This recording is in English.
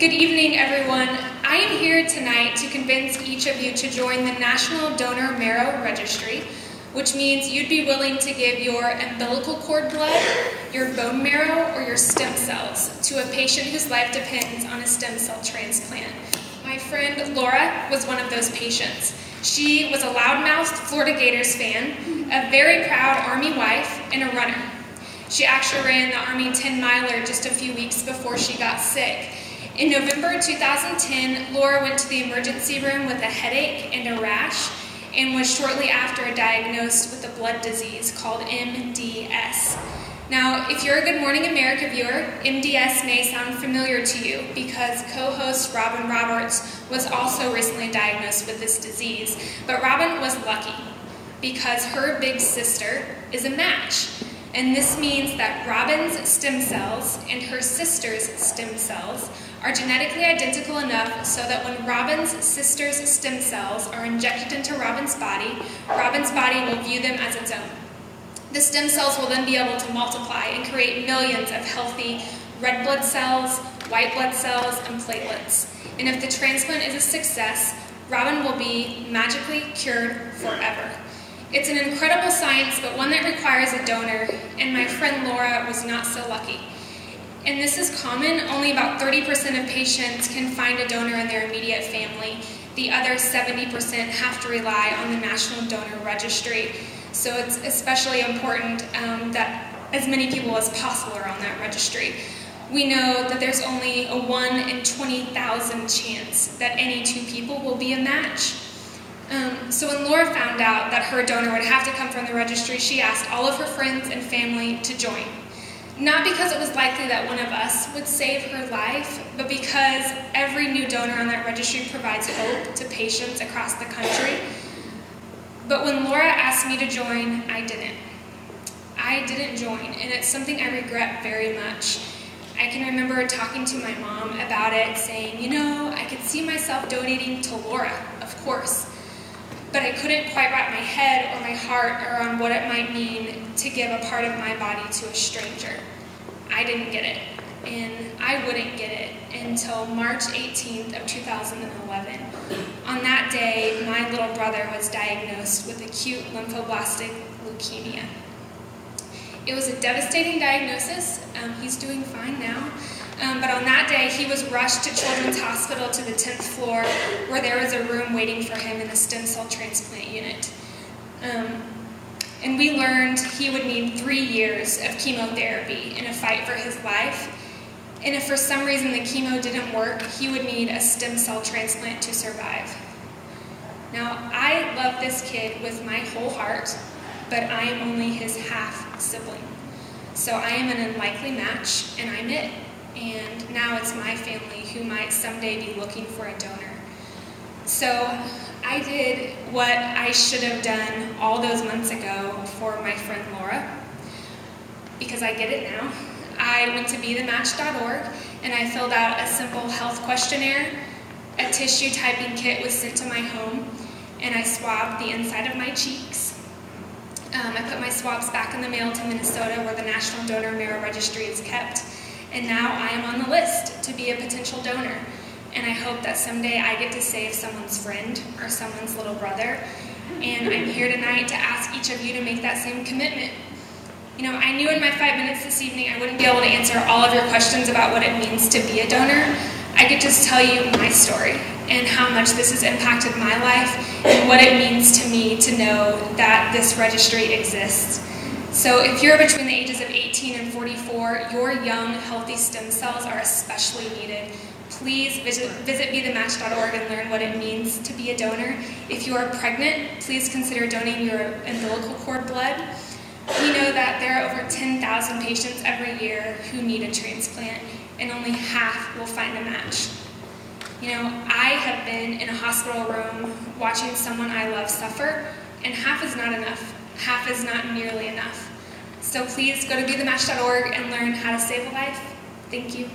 Good evening, everyone. I am here tonight to convince each of you to join the National Donor Marrow Registry, which means you'd be willing to give your umbilical cord blood, your bone marrow, or your stem cells to a patient whose life depends on a stem cell transplant. My friend Laura was one of those patients. She was a loudmouthed Florida Gators fan, a very proud Army wife, and a runner. She actually ran the Army 10-miler just a few weeks before she got sick. In November 2010, Laura went to the emergency room with a headache and a rash, and was shortly after diagnosed with a blood disease called MDS. Now, if you're a Good Morning America viewer, MDS may sound familiar to you because co-host Robin Roberts was also recently diagnosed with this disease. But Robin was lucky because her big sister is a match. And this means that Robin's stem cells and her sister's stem cells are genetically identical enough so that when Robin's sister's stem cells are injected into Robin's body will view them as its own. The stem cells will then be able to multiply and create millions of healthy red blood cells, white blood cells, and platelets. And if the transplant is a success, Robin will be magically cured forever. It's an incredible science, but one that requires a donor, and my friend Laura was not so lucky. And this is common. Only about 30% of patients can find a donor in their immediate family. The other 70% have to rely on the National Donor Registry. So it's especially important that as many people as possible are on that registry. We know that there's only a 1 in 20,000 chance that any two people will be a match. So when Laura found out that her donor would have to come from the registry, she asked all of her friends and family to join. Not because it was likely that one of us would save her life, but because every new donor on that registry provides hope to patients across the country. But when Laura asked me to join, I didn't. I didn't join, and it's something I regret very much. I can remember talking to my mom about it, saying, you know, I could see myself donating to Laura, of course. But I couldn't quite wrap my head or my heart around what it might mean to give a part of my body to a stranger. I didn't get it, and I wouldn't get it until March 18th of 2011. On that day, my little brother was diagnosed with acute lymphoblastic leukemia. It was a devastating diagnosis. He's doing fine now. But on that day, he was rushed to Children's Hospital to the 10th floor, where there was a room waiting for him in the stem cell transplant unit. And we learned he would need 3 years of chemotherapy in a fight for his life. And if for some reason the chemo didn't work, he would need a stem cell transplant to survive. Now, I love this kid with my whole heart, but I am only his half sibling. So I am an unlikely match, and I'm it. And now it's my family who might someday be looking for a donor. So I did what I should have done all those months ago for my friend Laura, because I get it now. I went to BeTheMatch.org and I filled out a simple health questionnaire. A tissue typing kit was sent to my home, and I swabbed the inside of my cheeks. I put my swabs back in the mail to Minnesota, where the National Donor Marrow Registry is kept. And now I am on the list to be a potential donor. And I hope that someday I get to save someone's friend or someone's little brother. And I'm here tonight to ask each of you to make that same commitment. You know, I knew in my 5 minutes this evening I wouldn't be able to answer all of your questions about what it means to be a donor. I could just tell you my story and how much this has impacted my life and what it means to me to know that this registry exists. So if you're between the ages of 18 and 44, your young, healthy stem cells are especially needed. Please visit BeTheMatch.org and learn what it means to be a donor. If you are pregnant, please consider donating your umbilical cord blood. We know that there are over 10,000 patients every year who need a transplant, and only half will find a match. You know, I have been in a hospital room watching someone I love suffer, and half is not enough. Half is not nearly enough. So please go to BeTheMatch.org and learn how to save a life. Thank you.